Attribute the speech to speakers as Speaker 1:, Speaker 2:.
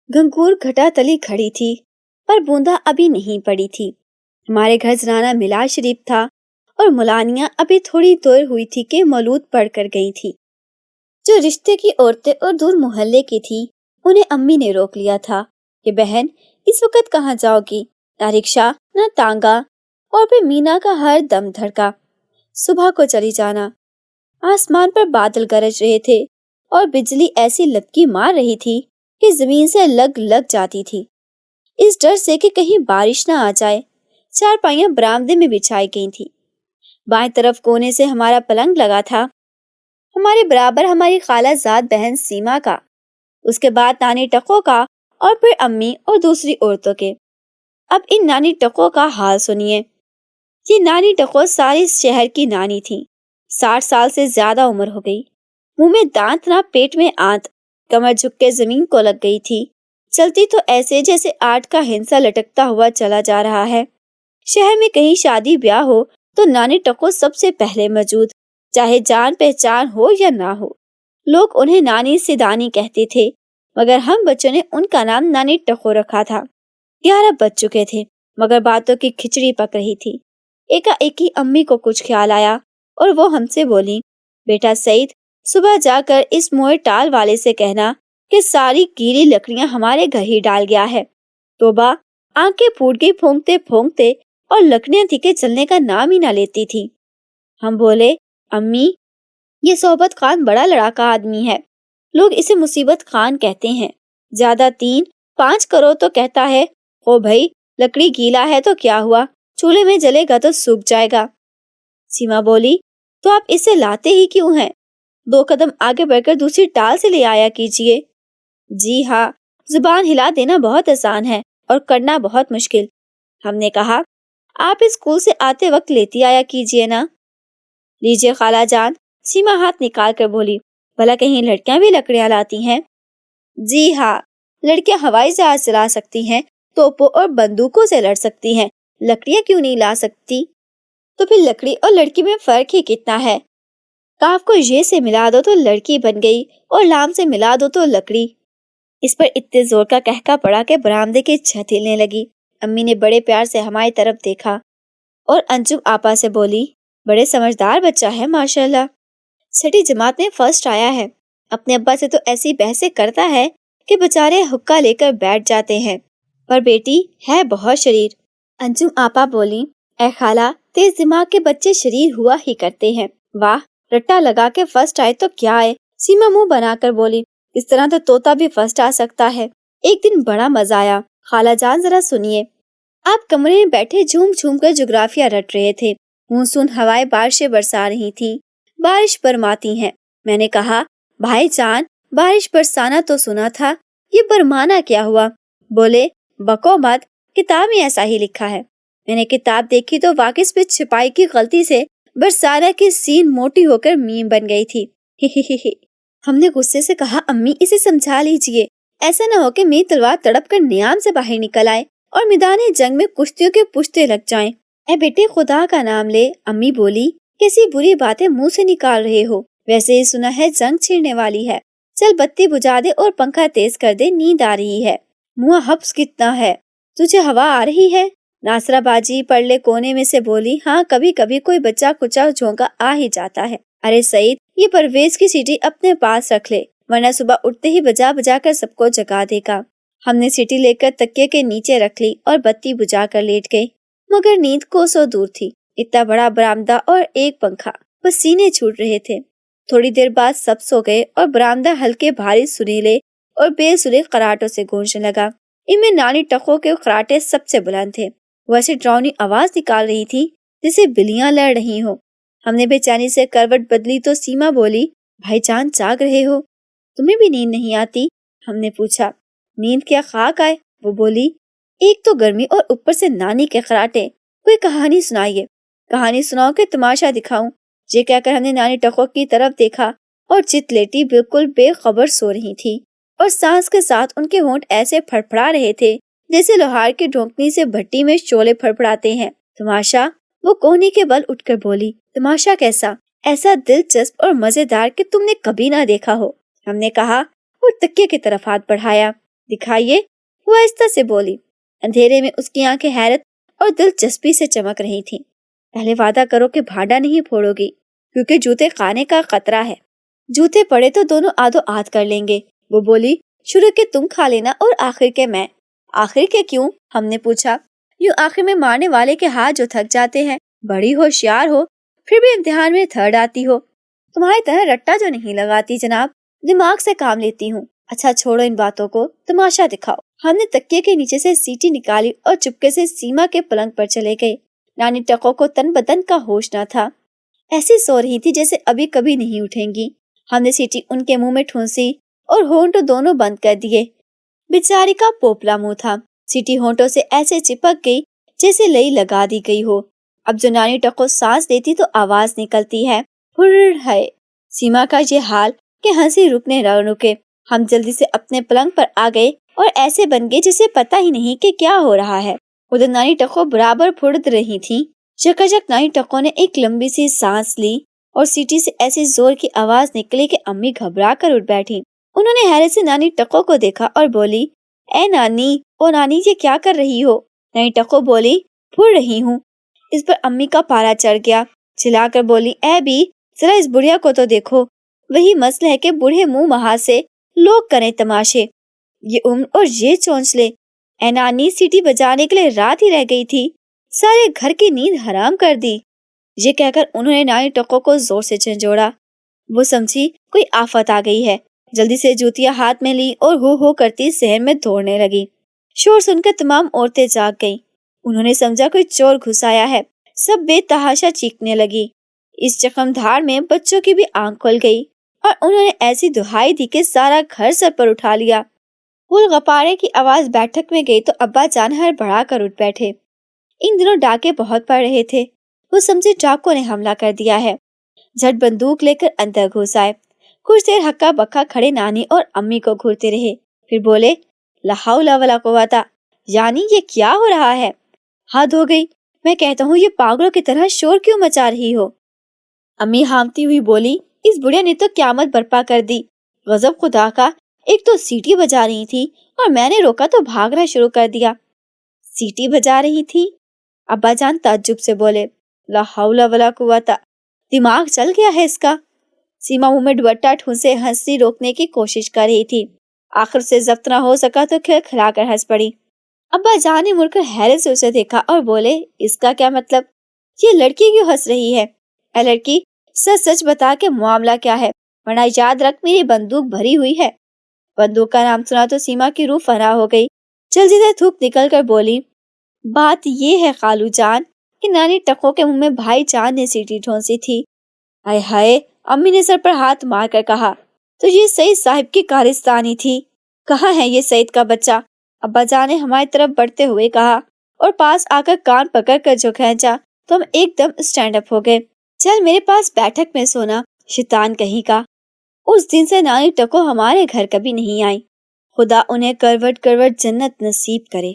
Speaker 1: گھنگور گھٹا تلی کھڑی تھی پر بوندا ابھی نہیں پڑی تھی۔ ہمارے گھر زنانہ ملاد شریف تھا اور ملانیاں ابھی تھوڑی دیر ہوئی تھی کہ مولود پڑھ کر گئی تھی۔ جو رشتے کی عورتیں اور دور محلے کی تھی انہیں امی نے روک لیا تھا کہ بہن اس وقت کہاں جاؤ گی؟ نہ رکشا نہ تانگا، اور پھر مینا کا ہر دم دھڑکا، صبح کو چلی جانا۔ آسمان پر بادل گرج رہے تھے اور بجلی ایسی لپکی مار رہی تھی کہ زمین سے لگ جاتی تھی، اس ڈر سے کہ کہیں بارش نہ آ جائے۔ چارپائیاں برآمدے میں بچھائی گئی تھی۔ بائیں طرف کونے سے ہمارا پلنگ لگا تھا، ہمارے برابر ہماری خالہ زاد بہن سیما کا، اس کے بعد نانی ٹکو کا، اور پھر امی اور دوسری عورتوں کے۔ اب ان نانی ٹکو کا حال سنیے۔ یہ نانی ٹکو ساری شہر کی نانی تھی، 60 سال سے زیادہ عمر ہو گئی، منہ میں دانت نہ پیٹ میں آنت، کمر جھک کے زمین کو لگ گئی تھی، چلتی تو ایسے جیسے آٹ کا ہنسا لٹکتا ہوا چلا جا رہا ہے۔ شہر میں کہیں شادی بیاہ ہو تو نانی ٹکو سب سے پہلے موجود، چاہے جان پہچان ہو یا نہ ہو۔ لوگ انہیں نانی سیدانی کہتے تھے، مگر ہم بچوں نے ان کا نام نانی ٹکو رکھا تھا۔ 11 بج چکے تھے مگر باتوں کی کھچڑی پک رہی تھی۔ ایک امی کو کچھ خیال آیا اور وہ ہم سے بولی، بیٹا سعید، صبح جا کر اس موئے ٹال والے سے کہنا کہ ساری گیلی لکڑیاں ہمارے گھر ہی ڈال گیا ہے۔ توبہ، آنکھیں پھوٹ گئی پھونکتے پھونکتے، اور لکڑیاں تھی کہ چلنے کا نام ہی نہ لیتی تھی۔ ہم بولے، امی یہ صحبت خان بڑا لڑاکا آدمی ہے، لوگ اسے مصیبت خان کہتے ہیں، زیادہ 3-5 کرو تو کہتا ہے، او بھائی لکڑی گیلا ہے تو کیا ہوا، چولہے میں جلے گا تو سوکھ جائے گا۔ سیما بولی، تو آپ اسے لاتے ہی کیوں ہیں؟ 2 قدم آگے بڑھ کر دوسری ٹال سے لے آیا کیجئے۔ جی ہاں، زبان ہلا دینا بہت آسان ہے اور کرنا بہت مشکل۔ ہم نے کہا، آپ اسکول سے آتے وقت لیتی آیا کیجئے نا۔ لیجئے خالہ جان، سیما ہاتھ نکال کر بولی، بھلا کہیں لڑکیاں بھی لکڑیاں لاتی ہیں؟ جی ہاں، لڑکیاں ہوائی جہاز چلا سکتی ہیں، توپوں اور بندوقوں سے لڑ سکتی ہیں، لکڑیاں کیوں نہیں لا سکتی؟ تو پھر لکڑی اور لڑکی میں فرق ہی کتنا ہے؟ کاف کو یہ سے ملا دو تو لڑکی بن گئی اور لام سے ملا دو تو لکڑی۔ اس پر اتنے زور کا کہکا پڑا کہ برآمدے کی چھت ہلنے لگی۔ امی نے بڑے پیار سے ہماری طرف دیکھا اور انجم آپا سے بولی، بڑے سمجھدار بچہ ہے ماشاءاللہ، 6ٹھی جماعت میں فرسٹ آیا ہے، اپنے ابا سے تو ایسی بحثیں کرتا ہے کہ بےچارے حقہ لے کر بیٹھ جاتے ہیں، پر بیٹی ہے بہت شریر۔ انجم آپا بولی، اے خالہ، تیز دماغ کے بچے شریر ہوا ہی کرتے ہیں، واہ رٹا لگا کے فرسٹ آئے تو کیا آئے۔ سیما منہ بنا کر بولی، اس طرح تو طوطا بھی فرسٹ آ سکتا ہے۔ ایک دن بڑا مزہ آیا، خالہ جان ذرا سنیے۔ آپ کمرے میں بیٹھے جھوم جھوم کر جغرافیہ رٹ رہے تھے، مونسون ہوائیں بارشیں برسا رہی تھی، بارش برماتی ہیں۔ میں نے کہا، بھائی جان بارش برسانا تو سنا تھا، یہ برمانا کیا ہوا؟ بولے، بکو مت، کتاب میں ایسا ہی لکھا ہے۔ میں نے کتاب دیکھی تو واقعی پہ چھپائی کی غلطی سے برسانا کی سین موٹی ہو کر میم بن گئی تھی۔ ہم نے غصے سے کہا، امی اسے سمجھا لیجئے، ایسا نہ ہو کہ میری تلوار تڑپ کر نیام سے باہر نکل آئے اور میدان جنگ میں کشتیوں کے پشتے لگ جائیں۔ اے بیٹے خدا کا نام لے، امی بولی، کیسی بری باتیں منہ سے نکال رہے ہو، ویسے ہی سنا ہے جنگ چھڑنے والی ہے، چل بتی بجھا دے اور پنکھا تیز کر دے، نیند آ رہی ہے۔ منہ حبس کتنا ہے، تجھے ہوا آ رہی ہے؟ ناصرہ باجی پرلے کونے میں سے بولی، ہاں کبھی کبھی کوئی بچہ کچا جھونکا آ ہی جاتا ہے۔ ارے سعید، یہ پرویز کی سیٹی اپنے پاس رکھ لے، ورنہ صبح اٹھتے ہی بجا بجا کر سب کو جگا دے گا۔ ہم نے سیٹی لے کر تکیے کے نیچے رکھ لی اور بتی بجھا کر لیٹ گئے، مگر نیند کوسوں دور تھی، اتنا بڑا برآمدہ اور ایک پنکھا، پسینے چھوٹ رہے تھے۔ تھوڑی دیر بعد سب سو گئے اور برآمدہ ہلکے بھاری سریلے اور بے سرے خراٹوں سے گونجنے لگا۔ ان میں نانی ٹکو کے خراٹے سب سے بلند تھے، وہ ایسی ڈراؤنی آواز نکال رہی تھی جیسے بلیاں لڑ رہی ہوں۔ ہم نے بے چینی سے کروٹ بدلی تو سیما بولی، بھائی جان جاگ رہے ہو؟ تمہیں بھی نیند نہیں آتی؟ ہم نے پوچھا۔ نیند کیا خاک آئے، وہ بولی، ایک تو گرمی اور اوپر سے نانی کے خراٹے، کوئی کہانی سنائیے۔ کہانی سناؤ کہ تماشا دکھاؤں؟ یہ کہہ کر ہم نے نانی ٹکو کی طرف دیکھا اور چت لیٹی بالکل بے خبر سو رہی تھی، اور سانس کے ساتھ ان کے ہونٹ ایسے پھڑپڑا رہے تھے جیسے لوہار کی ڈھونکنی سے بھٹی میں شعلے پھڑپڑاتے ہیں۔ تماشا؟ وہ کوہنی کے بل اٹھ کر بولی، تماشا کیسا؟ ایسا دلچسپ اور مزیدار کہ تم نے کبھی نہ دیکھا ہو۔ ہم نے کہا اور تکیے کی طرف ہاتھ بڑھایا۔ دکھائیے، وہ آہستہ سے بولی۔ اندھیرے میں اس کی آنکھیں حیرت اور دلچسپی سے چمک رہی تھیں۔ پہلے وعدہ کرو کہ بھانڈا نہیں پھوڑو گی، کیونکہ جوتے کھانے کا خطرہ ہے۔ جوتے پڑے تو دونوں آدھو آدھ کر لیں گے، وہ بولی۔ شروع کے تم کھا لینا اور آخر کے میں۔ آخر کے کیوں؟ ہم نے پوچھا۔ یوں آخر میں مارنے والے کے ہاتھ جو تھک جاتے ہیں۔ بڑی ہوشیار ہو، پھر بھی امتحان میں تھرڈ آتی ہو۔ تمہاری طرح رٹا جو نہیں لگاتی جناب، دماغ سے کام لیتی ہوں۔ اچھا چھوڑو ان باتوں کو، تماشا دکھاؤ۔ ہم نے تکیے کے نیچے سے سیٹی نکالی اور چپکے سے سیما کے پلنگ پر چلے گئے۔ نانی ٹکو کو تن بدن کا ہوش نہ تھا، ایسی سو رہی تھی جیسے ابھی کبھی نہیں اٹھیں گی۔ ہم نے سیٹی ان کے منہ میں ٹھونسی اور ہونٹ دونوں بند کر دیے۔ بیچاری کا پوپلا منہ تھا، سیٹی ہونٹوں سے ایسے چپک گئی جیسے لئی لگا دی گئی ہو۔ اب جو نانی ٹکو سانس دیتی تو آواز نکلتی ہے، ہر ہے۔ سیما کا یہ حال کہ ہنسی رکنے نہ رکے۔ ہم جلدی سے اپنے پلنگ پر آ گئے اور ایسے بن گئے جسے پتہ ہی نہیں کہ کیا ہو رہا ہے۔ ادھر نانی ٹکو برابر پھڑ رہی تھی۔ چکچک نانی ٹکو نے ایک لمبی سی سانس لی اور سیٹی سے ایسی زور کی آواز نکلی کہ امی گھبرا کر اٹھ بیٹھی۔ انہوں نے حیرت سے نانی ٹکو کو دیکھا اور بولی، اے نانی، او نانی یہ کیا کر رہی ہو؟ نانی ٹکو بولی، پھڑ رہی ہوں۔ اس پر امی کا پارا چڑھ گیا، چلا کر بولی، اے بی ذرا اس بڑھیا کو تو دیکھو۔ وہی مسئلہ ہے کہ بوڑھے منہ مہا سے لوگ کریں تماشے، یہ عمر اور یہ چونچلے۔ اے نانی، سیٹی بجانے کے لیے رات ہی رہ گئی تھی، سارے گھر کی نیند حرام کر دی۔ یہ کہہ کر انہوں نے نانی ٹکو کو زور سے جھنجھوڑا۔ وہ سمجھی کوئی آفت آ گئی ہے، جلدی سے جوتیاں ہاتھ میں لی اور ہو کرتی صحن میں دوڑنے لگی۔ شور سن کر تمام عورتیں جاگ گئیں۔ انہوں نے سمجھا کوئی چور گھس آیا ہے، سب بے تحاشا چیخنے لگی۔ اس چکم دھاڑ میں بچوں کی بھی آنکھ کھل گئی اور انہوں نے ایسی دہائی دی کہ سارا گھر سر پر اٹھا لیا۔ غل غپارے کی آواز بیٹھک میں گئی تو ابا جان ہڑبڑا کر اٹھ بیٹھے۔ ان دنوں ڈاکے بہت پڑ رہے تھے، وہ سمجھے ڈاکوں نے حملہ کر دیا ہے۔ جھٹ بندوق لے کر اندر گھس آئے۔ کچھ دیر ہکا بکا کھڑے نانی اور امی کو گھورتے رہے، پھر بولے، لا حول ولا قوت، یعنی یہ کیا ہو رہا ہے؟ حد ہو گئی، میں کہتا ہوں یہ پاگلوں کی طرح شور کیوں مچا رہی ہو؟ امی ہامتی ہوئی بولی، اس بڑھیا نے تو قیامت برپا کر دی، غضب خدا کا، ایک تو سیٹی بجا رہی تھی اور میں نے روکا تو بھاگنا شروع کر دیا۔ سیٹی بجا رہی تھی؟ ابا جان تعجب سے بولے، لا حول ولا قوت، دماغ چل گیا ہے اس کا۔ سیما منہ میں دوپٹہ ٹھونسے ہنسی روکنے کی کوشش کر رہی تھی، آخر سے ضبط نہ ہو سکا تو کھلکھلا کر ہنس پڑی۔ ابا جان نے مڑ کر حیرت سے اسے دیکھا اور بولے، اس کا کیا مطلب؟ یہ لڑکی کیوں ہنس رہی ہے؟ اے لڑکی، سچ سچ بتا کہ معاملہ کیا ہے، ورنہ یاد رکھ میری بندوق بھری ہوئی ہے۔ بندوق کا نام سنا تو سیما کی روح فنا ہو گئی، جلدی سے تھوک نکل کر بولی، بات یہ ہے خالو جان کہ نانی ٹکو کے منہ میں بھائی جان نے سیٹی ٹھونسی تھی۔ ہائے ہائے، امی نے سر پر ہاتھ مار کر کہا، تو یہ سعید صاحب کی کارستانی تھی۔ کہاں ہے یہ سعید کا بچہ؟ ابا جان نے ہماری طرف بڑھتے ہوئے کہا اور پاس آ کر کان پکڑ کر جو کھینچا تو ہم ایک دم اسٹینڈ اپ ہو گئے۔ چل میرے پاس بیٹھک میں سونا، شیطان کہیں کا۔ اس دن سے نانی ٹکو ہمارے گھر کبھی نہیں آئی، خدا انہیں کروٹ کروٹ جنت نصیب کرے۔